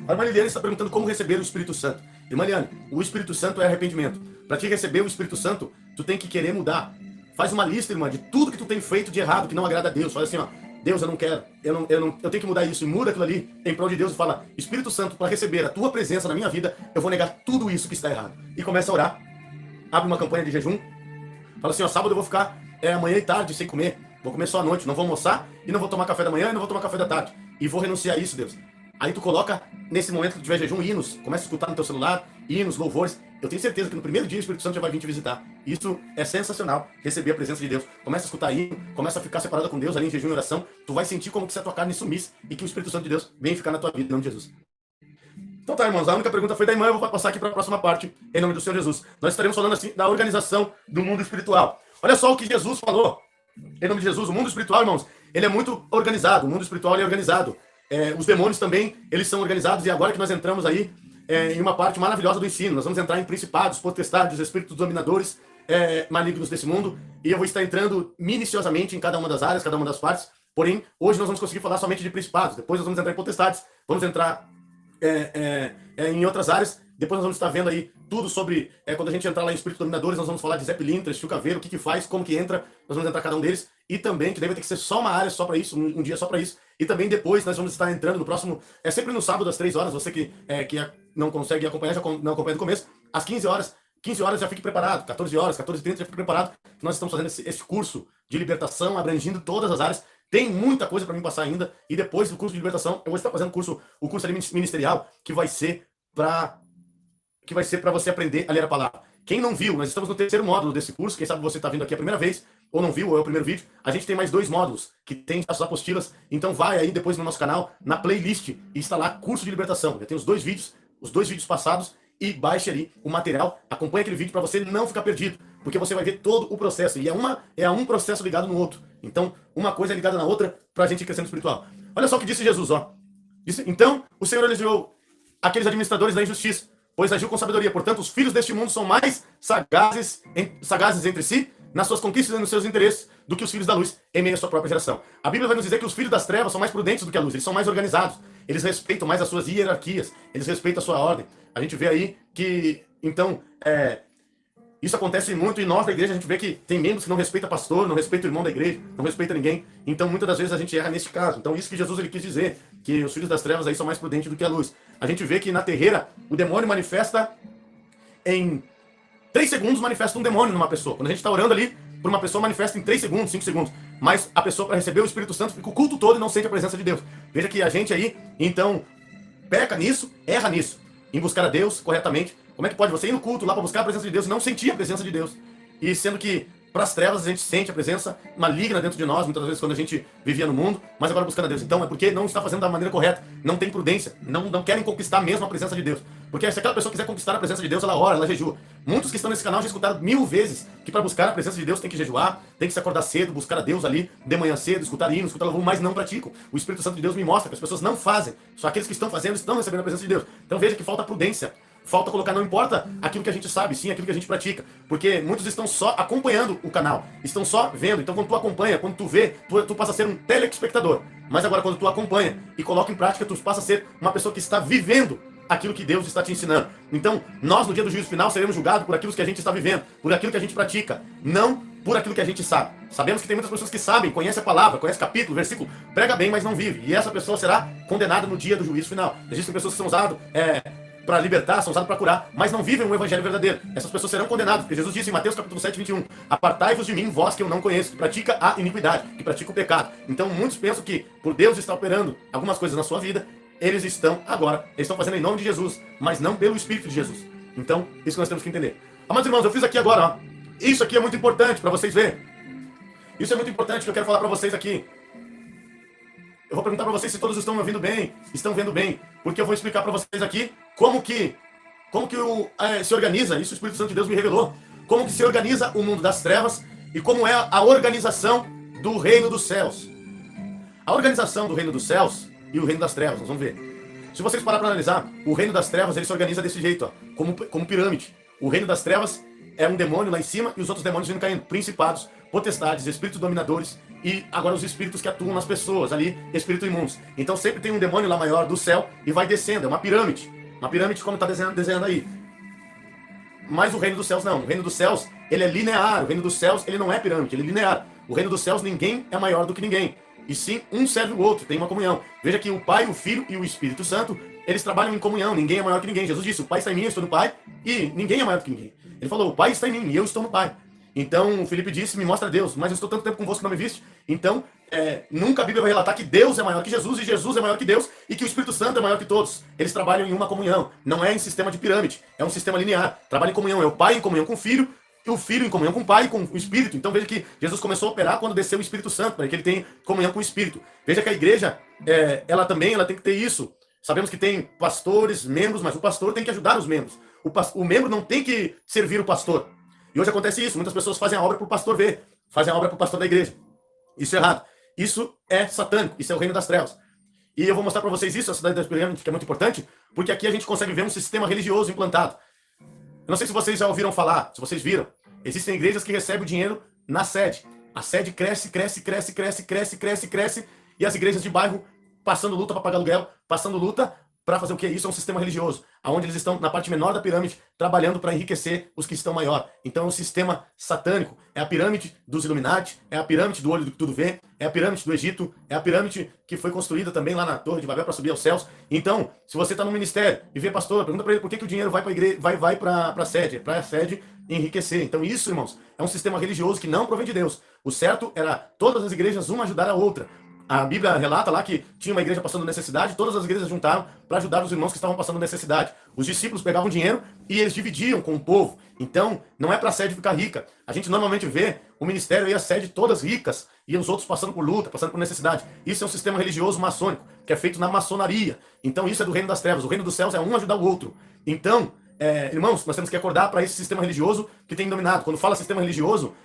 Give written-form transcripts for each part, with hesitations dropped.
A irmã Liliane está perguntando como receber o Espírito Santo. Irmã Liliane, o Espírito Santo é arrependimento. Para te receber o Espírito Santo, tu tem que querer mudar. Faz uma lista, irmã, de tudo que tu tem feito de errado, que não agrada a Deus. Fala assim, ó, Deus, eu não quero, eu tenho que mudar isso. E muda aquilo ali em prol de Deus e fala, Espírito Santo, para receber a tua presença na minha vida, eu vou negar tudo isso que está errado. E começa a orar. Abre uma campanha de jejum. Fala assim, ó, sábado eu vou ficar amanhã e tarde sem comer. Vou comer só à noite, não vou almoçar e não vou tomar café da manhã e não vou tomar café da tarde. E vou renunciar a isso, Deus. Aí tu coloca, nesse momento que tu tiver jejum, hinos. Começa a escutar no teu celular, hinos, louvores. Eu tenho certeza que no primeiro dia o Espírito Santo já vai vir te visitar. Isso é sensacional, receber a presença de Deus. Começa a escutar hino, começa a ficar separado com Deus ali em jejum e oração. Tu vai sentir como que se a tua carne sumisse e que o Espírito Santo de Deus vem ficar na tua vida, em nome de Jesus. Então tá, irmãos, a única pergunta foi da irmã, eu vou passar aqui para a próxima parte, em nome do Senhor Jesus. Nós estaremos falando assim da organização do mundo espiritual. Olha só o que Jesus falou, em nome de Jesus. O mundo espiritual, irmãos, ele é muito organizado, o mundo espiritual ele é organizado. Os demônios também, eles são organizados, e agora que nós entramos aí em uma parte maravilhosa do ensino, nós vamos entrar em principados, potestades, espíritos dominadores malignos desse mundo, e eu vou estar entrando minuciosamente em cada uma das áreas, cada uma das partes. Porém, hoje nós vamos conseguir falar somente de principados, depois nós vamos entrar em potestades, vamos entrar em outras áreas. Depois nós vamos estar vendo aí tudo sobre, quando a gente entrar lá em Espíritos Dominadores, nós vamos falar de Zé Pilintra, Chico Caveiro, o que faz, como que entra, nós vamos entrar cada um deles, e também, que deve ter que ser só uma área só para isso, um dia só para isso, e também depois nós vamos estar entrando no próximo, sempre no sábado às 3 horas, você que não consegue acompanhar, já não acompanha do começo, às 15 horas já fique preparado, 14 horas, 14h30 já fique preparado, nós estamos fazendo esse curso de libertação, abrangindo todas as áreas. Tem muita coisa para mim passar ainda, e depois do curso de libertação, eu vou estar fazendo o curso ali ministerial, que vai ser para você aprender a ler a palavra. Quem não viu, nós estamos no 3º módulo desse curso, quem sabe você está vindo aqui a primeira vez, ou não viu, ou é o primeiro vídeo, a gente tem mais 2 módulos, que tem as apostilas, então vai aí depois no nosso canal, na playlist, e está lá, curso de libertação. Já tem os 2 vídeos passados, e baixe ali o material, acompanhe aquele vídeo para você não ficar perdido, porque você vai ver todo o processo, e é um processo ligado no outro. Então, uma coisa é ligada na outra para a gente ir crescendo espiritual. Olha só o que disse Jesus, ó. Disse, então, o Senhor elogiou aqueles administradores da injustiça, pois agiu com sabedoria. Portanto, os filhos deste mundo são mais sagazes entre si, nas suas conquistas e nos seus interesses, do que os filhos da luz em meio à sua própria geração. A Bíblia vai nos dizer que os filhos das trevas são mais prudentes do que a luz, eles são mais organizados, eles respeitam mais as suas hierarquias, eles respeitam a sua ordem. A gente vê aí que, então, isso acontece muito, e nós da igreja a gente vê que tem membros que não respeitam pastor, não respeitam o irmão da igreja, não respeitam ninguém. Então, muitas das vezes a gente erra nesse caso. Então, isso que Jesus ele quis dizer, que os filhos das trevas aí são mais prudentes do que a luz. A gente vê que na terreira, o demônio manifesta em 3 segundos, manifesta um demônio numa pessoa. Quando a gente está orando ali, por uma pessoa manifesta em 3 segundos, 5 segundos. Mas a pessoa, para receber o Espírito Santo, fica o culto todo e não sente a presença de Deus. Veja que a gente aí, então, peca nisso, erra nisso, em buscar a Deus corretamente. Como é que pode você ir no culto lá para buscar a presença de Deus e não sentir a presença de Deus? E sendo que para as trevas a gente sente a presença maligna dentro de nós, muitas vezes quando a gente vivia no mundo, mas agora buscando a Deus. Então é porque não está fazendo da maneira correta, não tem prudência, não querem conquistar mesmo a presença de Deus. Porque se aquela pessoa quiser conquistar a presença de Deus, ela ora, ela jejua. Muitos que estão nesse canal já escutaram 1000 vezes que para buscar a presença de Deus tem que jejuar, tem que se acordar cedo, buscar a Deus ali de manhã cedo, escutar hino, escutar louvor, mas não praticam. O Espírito Santo de Deus me mostra que as pessoas não fazem, só aqueles que estão fazendo estão recebendo a presença de Deus. Então veja que falta prudência. Falta colocar, não importa aquilo que a gente sabe, sim aquilo que a gente pratica. Porque muitos estão só acompanhando o canal, estão só vendo. Então quando tu acompanha, quando tu vê, tu passa a ser um telespectador. Mas agora quando tu acompanha e coloca em prática, tu passa a ser uma pessoa que está vivendo aquilo que Deus está te ensinando. Então nós no dia do juízo final seremos julgados por aquilo que a gente está vivendo, por aquilo que a gente pratica, não por aquilo que a gente sabe. Sabemos que tem muitas pessoas que sabem, conhecem a palavra, conhecem capítulo, versículo, prega bem, mas não vive. E essa pessoa será condenada no dia do juízo final. Existem pessoas que são usadas para libertar, são usados para curar, mas não vivem um evangelho verdadeiro. Essas pessoas serão condenadas, porque Jesus disse em Mateus capítulo 7, 21, apartai-vos de mim, vós que eu não conheço, que pratica a iniquidade, que pratica o pecado. Então muitos pensam que por Deus estar operando algumas coisas na sua vida, eles estão fazendo em nome de Jesus, mas não pelo Espírito de Jesus. Então, isso que nós temos que entender. Amados irmãos, eu fiz aqui agora, ó. Isso aqui é muito importante para vocês verem. Isso é muito importante que eu quero falar para vocês aqui. Eu vou perguntar para vocês se todos estão me ouvindo bem, estão vendo bem, porque eu vou explicar para vocês aqui como que se organiza, isso o Espírito Santo de Deus me revelou, como que se organiza o mundo das trevas e como é a organização do reino dos céus. A organização do reino dos céus e o reino das trevas, nós vamos ver. Se vocês parar para analisar, o reino das trevas ele se organiza desse jeito, ó, como pirâmide. O reino das trevas é um demônio lá em cima e os outros demônios vindo caindo, principados, potestades, espíritos dominadores e agora os espíritos que atuam nas pessoas ali, espíritos imundos. Então sempre tem um demônio lá maior do céu e vai descendo, é uma pirâmide. Uma pirâmide como está desenhando aí. Mas o reino dos céus não. O reino dos céus, ele é linear. O reino dos céus, ele não é pirâmide, ele é linear. O reino dos céus, ninguém é maior do que ninguém. E sim, um serve o outro, tem uma comunhão. Veja que o Pai, o Filho e o Espírito Santo, eles trabalham em comunhão. Ninguém é maior que ninguém. Jesus disse, o Pai está em mim, eu estou no Pai, e ninguém é maior do que ninguém. Ele falou, o Pai está em mim e eu estou no Pai. Então, o Felipe disse, me mostra Deus, mas eu estou tanto tempo convosco que não me viste. Então, nunca a Bíblia vai relatar que Deus é maior que Jesus, e Jesus é maior que Deus, e que o Espírito Santo é maior que todos. Eles trabalham em uma comunhão. Não é em sistema de pirâmide, é um sistema linear. Trabalha em comunhão, é o Pai em comunhão com o Filho, e o Filho em comunhão com o Pai e com o Espírito. Então veja que Jesus começou a operar quando desceu o Espírito Santo, para que ele tenha comunhão com o Espírito. Veja que a igreja, ela tem que ter isso. Sabemos que tem pastores, membros, mas o pastor tem que ajudar os membros. O membro não tem que servir o pastor. E hoje acontece isso, muitas pessoas fazem a obra para o pastor ver, fazem a obra para o pastor da igreja. Isso é errado. Isso é satânico, isso é o reino das trevas. E eu vou mostrar para vocês isso, a cidade das pirâmides, que é muito importante, porque aqui a gente consegue ver um sistema religioso implantado. Eu não sei se vocês já ouviram falar, se vocês viram, existem igrejas que recebem o dinheiro na sede. A sede cresce, cresce, cresce, cresce, cresce, cresce, cresce, e as igrejas de bairro passando luta para pagar aluguel, passando luta para fazer o que? Isso é um sistema religioso, onde eles estão na parte menor da pirâmide, trabalhando para enriquecer os que estão maior. Então é um sistema satânico, é a pirâmide dos Illuminati, é a pirâmide do olho do que tudo vê, é a pirâmide do Egito, é a pirâmide que foi construída também lá na Torre de Babel para subir aos céus. Então, se você está no ministério e vê pastor, pergunta para ele por que o dinheiro vai para a igreja, vai para a sede enriquecer. Então isso, irmãos, é um sistema religioso que não provém de Deus. O certo era todas as igrejas uma ajudar a outra. A Bíblia relata lá que tinha uma igreja passando necessidade, todas as igrejas juntaram para ajudar os irmãos que estavam passando necessidade. Os discípulos pegavam dinheiro e eles dividiam com o povo. Então, não é para a sede ficar rica. A gente normalmente vê o ministério e a sede todas ricas e os outros passando por luta, passando por necessidade. Isso é um sistema religioso maçônico, que é feito na maçonaria. Então, isso é do reino das trevas. O reino dos céus é um ajudar o outro. Então, irmãos, nós temos que acordar para esse sistema religioso que tem dominado. Quando fala sistema religioso,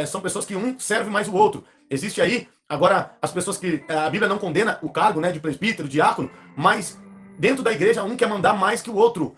são pessoas que um serve mais o outro. Existe aí, agora, as pessoas que... a Bíblia não condena o cargo, né, de presbítero, diácono, mas dentro da igreja um quer mandar mais que o outro.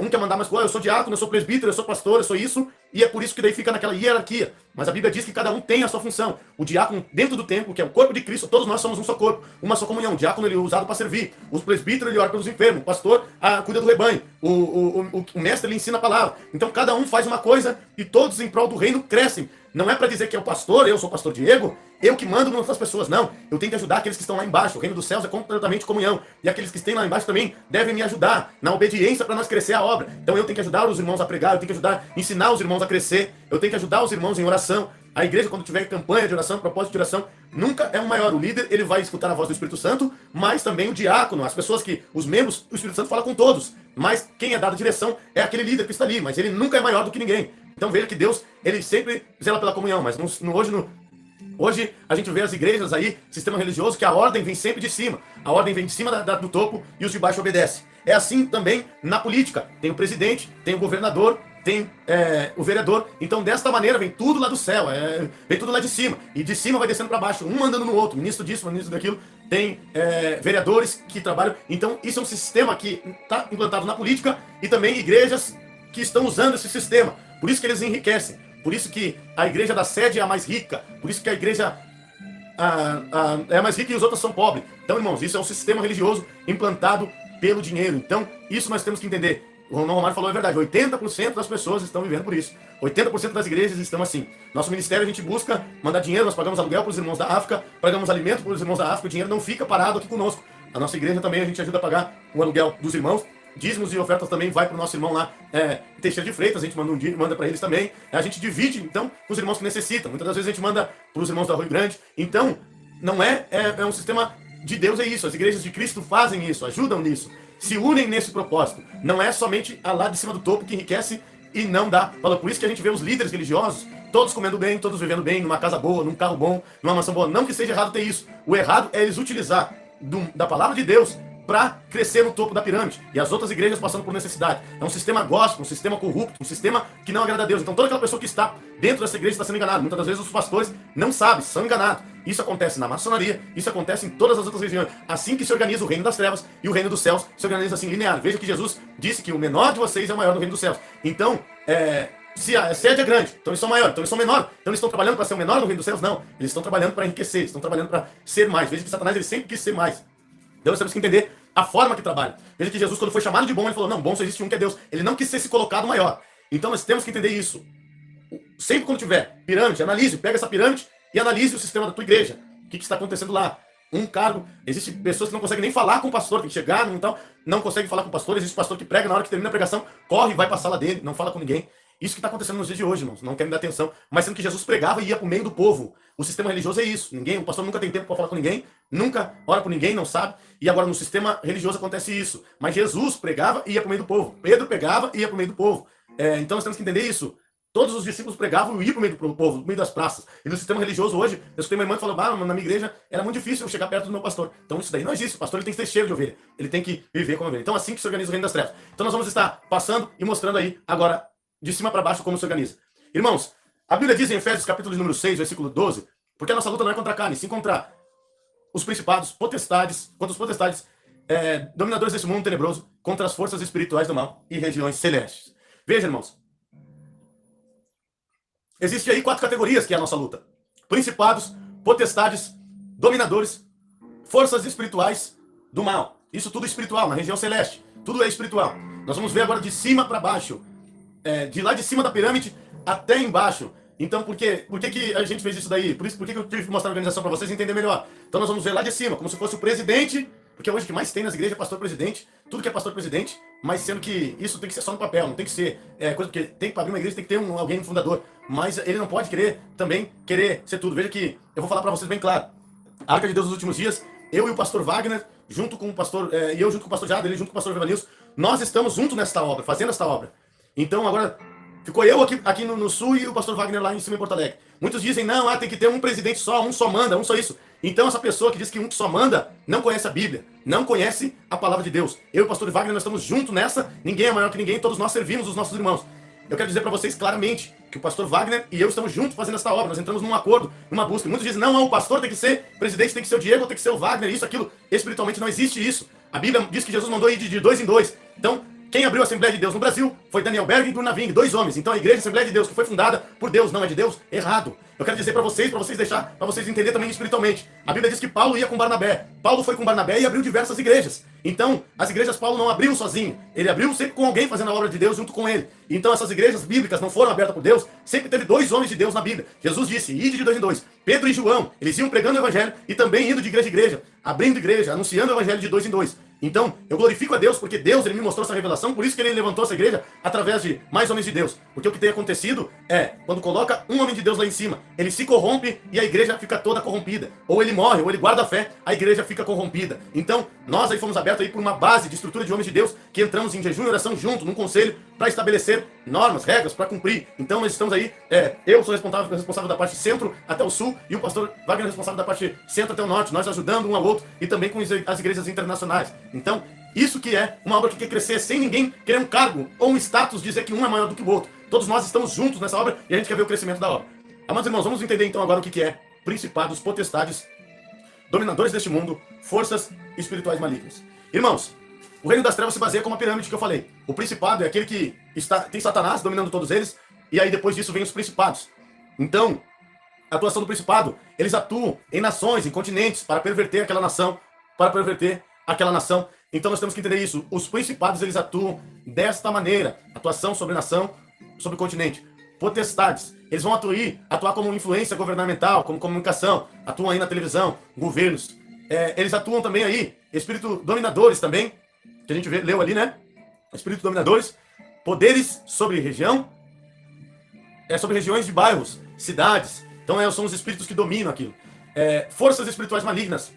Um quer mandar mais que o outro. Eu sou diácono, eu sou presbítero, eu sou pastor, eu sou isso, e é por isso que daí fica naquela hierarquia. Mas a Bíblia diz que cada um tem a sua função. O diácono, dentro do templo, que é o corpo de Cristo, todos nós somos um só corpo, uma só comunhão. O diácono, ele é usado para servir. O presbítero, ele ora pelos enfermos. O pastor, cuida do rebanho. O mestre, ele ensina a palavra. Então, cada um faz uma coisa e todos em prol do reino crescem. Não é para dizer que é o pastor, eu sou o pastor Diego, eu que mando nas outras pessoas. Não, eu tenho que ajudar aqueles que estão lá embaixo. O reino dos céus é completamente comunhão. E aqueles que estão lá embaixo também devem me ajudar na obediência para nós crescer a obra. Então eu tenho que ajudar os irmãos a pregar, eu tenho que ajudar, ensinar os irmãos a crescer, eu tenho que ajudar os irmãos em oração. A igreja, quando tiver campanha de oração, propósito de oração, nunca é um maior. O líder, ele vai escutar a voz do Espírito Santo, mas também o diácono, as pessoas que, os membros, o Espírito Santo fala com todos. Mas quem é dado a direção é aquele líder que está ali, mas ele nunca é maior do que ninguém. Então veja que Deus, ele sempre zela pela comunhão, mas hoje a gente vê as igrejas aí, sistema religioso, que a ordem vem sempre de cima. A ordem vem de cima do topo e os de baixo obedecem. É assim também na política. Tem o presidente, tem o governador, tem o vereador. Então desta maneira vem tudo lá do céu, vem tudo lá de cima. E de cima vai descendo para baixo, um mandando no outro, ministro disso, ministro daquilo. Tem vereadores que trabalham. Então isso é um sistema que está implantado na política e também igrejas que estão usando esse sistema. Por isso que eles enriquecem. Por isso que a igreja da sede é a mais rica. Por isso que a igreja é a mais rica e os outros são pobres. Então, irmãos, isso é um sistema religioso implantado pelo dinheiro. Então, isso nós temos que entender. O Ronaldo Romário falou a verdade. 80% das pessoas estão vivendo por isso. 80% das igrejas estão assim. Nosso ministério, a gente busca mandar dinheiro. Nós pagamos aluguel para os irmãos da África. Pagamos alimento para os irmãos da África. O dinheiro não fica parado aqui conosco. A nossa igreja também, a gente ajuda a pagar o aluguel dos irmãos. Dízimos e ofertas também vai para o nosso irmão lá, Teixeira de Freitas, a gente manda para eles também. A gente divide, então, com os irmãos que necessitam. Muitas das vezes a gente manda para os irmãos da Rio Grande. Então, não é um sistema de Deus, é isso. As igrejas de Cristo fazem isso, ajudam nisso. Se unem nesse propósito. Não é somente a lá de cima do topo que enriquece e não dá. Por isso que a gente vê os líderes religiosos, todos comendo bem, todos vivendo bem, numa casa boa, num carro bom, numa mansão boa. Não que seja errado ter isso. O errado é eles utilizar da palavra de Deus para crescer no topo da pirâmide. E as outras igrejas passando por necessidade. É um sistema gospel, um sistema corrupto, um sistema que não agrada a Deus. Então toda aquela pessoa que está dentro dessa igreja está sendo enganada. Muitas das vezes os pastores não sabem, são enganados. Isso acontece na maçonaria, isso acontece em todas as outras religiões. Assim que se organiza o reino das trevas e o reino dos céus se organiza assim linear. Veja que Jesus disse que o menor de vocês é o maior do reino dos céus. Então, Se a sede é grande, então eles são maiores, então eles são menores, então eles estão trabalhando para ser o menor no reino dos céus? Não, eles estão trabalhando para enriquecer, estão trabalhando para ser mais. Veja que Satanás ele sempre quis ser mais. Então nós temos que entender a forma que trabalha. Veja que Jesus, quando foi chamado de bom, ele falou, não, bom só existe um que é Deus. Ele não quis ser se colocado maior. Então nós temos que entender isso. Sempre quando tiver pirâmide, analise, pega essa pirâmide e analise o sistema da tua igreja. O que está acontecendo lá? Um cargo, existem pessoas que não conseguem nem falar com o pastor, tem que chegar, então, não conseguem falar com o pastor, existe pastor que prega, na hora que termina a pregação, corre e vai para a sala dele, não fala com ninguém. Isso que está acontecendo nos dias de hoje, irmãos, não querem dar atenção, mas sendo que Jesus pregava e ia para o meio do povo. O sistema religioso é isso, o pastor nunca tem tempo para falar com ninguém, nunca ora por ninguém, não sabe, e agora no sistema religioso acontece isso. Mas Jesus pregava e ia para o meio do povo, Pedro pregava e ia para o meio do povo. Então nós temos que entender isso. Todos os discípulos pregavam e iam para o meio do povo, no meio das praças. E no sistema religioso hoje, eu escutei minha irmã falando, na minha igreja era muito difícil eu chegar perto do meu pastor. Então isso daí não existe. O pastor ele tem que ter cheiro de ovelha. Ele tem que viver como ovelha. Então assim que se organiza o reino das trevas. Então nós vamos estar passando e mostrando aí agora, de cima para baixo, como se organiza. Irmãos, a Bíblia diz em Efésios capítulo número 6, versículo 12, porque a nossa luta não é contra a carne, sim contra os principados, potestades, contra os potestades, dominadores desse mundo tenebroso, contra as forças espirituais do mal e regiões celestes. Veja, irmãos, existe aí 4 categorias que é a nossa luta. Principados, potestades, dominadores, forças espirituais do mal. Isso tudo espiritual, na região celeste. Tudo é espiritual. Nós vamos ver agora de cima para baixo. De lá de cima da pirâmide até embaixo. Então, por que a gente fez isso daí? Por que eu tive que mostrar a organização para vocês entenderem melhor? Então nós vamos ver lá de cima, como se fosse o presidente, porque hoje o que mais tem nas igrejas é pastor-presidente, tudo que é pastor-presidente, mas sendo que isso tem que ser só no papel, não tem que ser coisa, porque tem que abrir uma igreja, tem que ter alguém fundador, mas ele não pode querer ser tudo. Veja que, eu vou falar para vocês bem claro, a Arca de Deus nos últimos dias, eu e o pastor Wagner, junto com o pastor, e eu junto com o pastor Jado, ele junto com o pastor Evanilson, nós estamos juntos nesta obra, fazendo esta obra. Então agora, ficou eu aqui no sul e o pastor Wagner lá em cima em Porto Alegre. Muitos dizem, não, tem que ter um presidente só, um só manda, um só isso. Então essa pessoa que diz que um só manda, não conhece a Bíblia, não conhece a palavra de Deus. Eu e o pastor Wagner, nós estamos juntos nessa, ninguém é maior que ninguém, todos nós servimos os nossos irmãos. Eu quero dizer para vocês claramente que o pastor Wagner e eu estamos juntos fazendo essa obra, nós entramos num acordo, numa busca. Muitos dizem, não, o pastor tem que ser presidente, tem que ser o Diego, tem que ser o Wagner, isso, aquilo. Espiritualmente não existe isso. A Bíblia diz que Jesus mandou ir de 2 em 2. Então, quem abriu a Assembleia de Deus no Brasil foi Daniel Berg e Bruno Naving, 2 homens. Então a Igreja Assembleia de Deus, que foi fundada por Deus, não é de Deus, errado. Eu quero dizer para vocês entenderem também espiritualmente. A Bíblia diz que Paulo ia com Barnabé. Paulo foi com Barnabé e abriu diversas igrejas. Então, as igrejas Paulo não abriu sozinho. Ele abriu sempre com alguém fazendo a obra de Deus junto com ele. Então essas igrejas bíblicas não foram abertas por Deus. Sempre teve 2 homens de Deus na Bíblia. Jesus disse, ide de 2 em 2. Pedro e João, eles iam pregando o evangelho e também indo de igreja em igreja, abrindo igreja, anunciando o evangelho de 2 em 2. Então, eu glorifico a Deus porque Deus ele me mostrou essa revelação, por isso que ele levantou essa igreja através de mais homens de Deus. Porque o que tem acontecido quando coloca um homem de Deus lá em cima, ele se corrompe e a igreja fica toda corrompida. Ou ele morre, ou ele guarda a fé, a igreja fica corrompida. Então, nós aí fomos abertos aí por uma base de estrutura de homens de Deus, que entramos em jejum e oração junto, num conselho, para estabelecer normas, regras, para cumprir. Então, nós estamos aí, eu sou responsável da parte centro até o sul, e o pastor Wagner é responsável da parte centro até o norte, nós ajudando um ao outro, e também com as igrejas internacionais. Então, isso que é uma obra que quer crescer sem ninguém querer um cargo ou um status, dizer que um é maior do que o outro. Todos nós estamos juntos nessa obra e a gente quer ver o crescimento da obra. Amados irmãos, vamos entender então agora o que é principados, potestades, dominadores deste mundo, forças espirituais malignas. Irmãos, o reino das trevas se baseia como a pirâmide que eu falei. O principado é aquele que tem Satanás dominando todos eles, e aí depois disso vem os principados. Então, a atuação do principado, eles atuam em nações, em continentes, para perverter aquela nação, Então nós temos que entender isso. Os principados, eles atuam desta maneira. Atuação sobre nação, sobre continente. Potestades, eles vão atuar como influência governamental, como comunicação. Atuam aí na televisão, governos. Eles atuam também aí, espírito dominadores também, que a gente leu ali, né? Espírito dominadores. Poderes sobre região. Sobre regiões de bairros, cidades. Então são os espíritos que dominam aquilo. Forças espirituais malignas.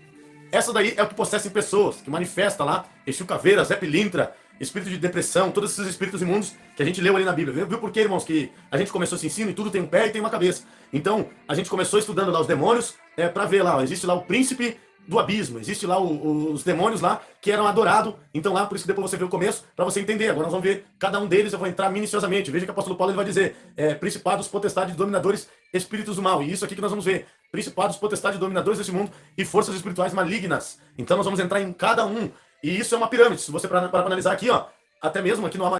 Essa daí é o que possessem pessoas, que manifesta lá, Exu Caveira, Zé Pilintra, espírito de depressão, todos esses espíritos imundos que a gente leu ali na Bíblia. Viu por quê, irmãos? Que a gente começou esse ensino e tudo tem um pé e tem uma cabeça. Então, a gente começou estudando lá os demônios, para ver lá, existe lá o príncipe do abismo, existe lá os demônios lá que eram adorados. Então lá, por isso que depois você vê o começo, para você entender. Agora nós vamos ver cada um deles, eu vou entrar minuciosamente. Veja que o apóstolo Paulo ele vai dizer, principados, potestades, dominadores, espíritos do mal. E isso aqui que nós vamos ver, principados, potestades, dominadores desse mundo e forças espirituais malignas. Então nós vamos entrar em cada um. E isso é uma pirâmide. Se você para analisar aqui, ó, até mesmo aqui no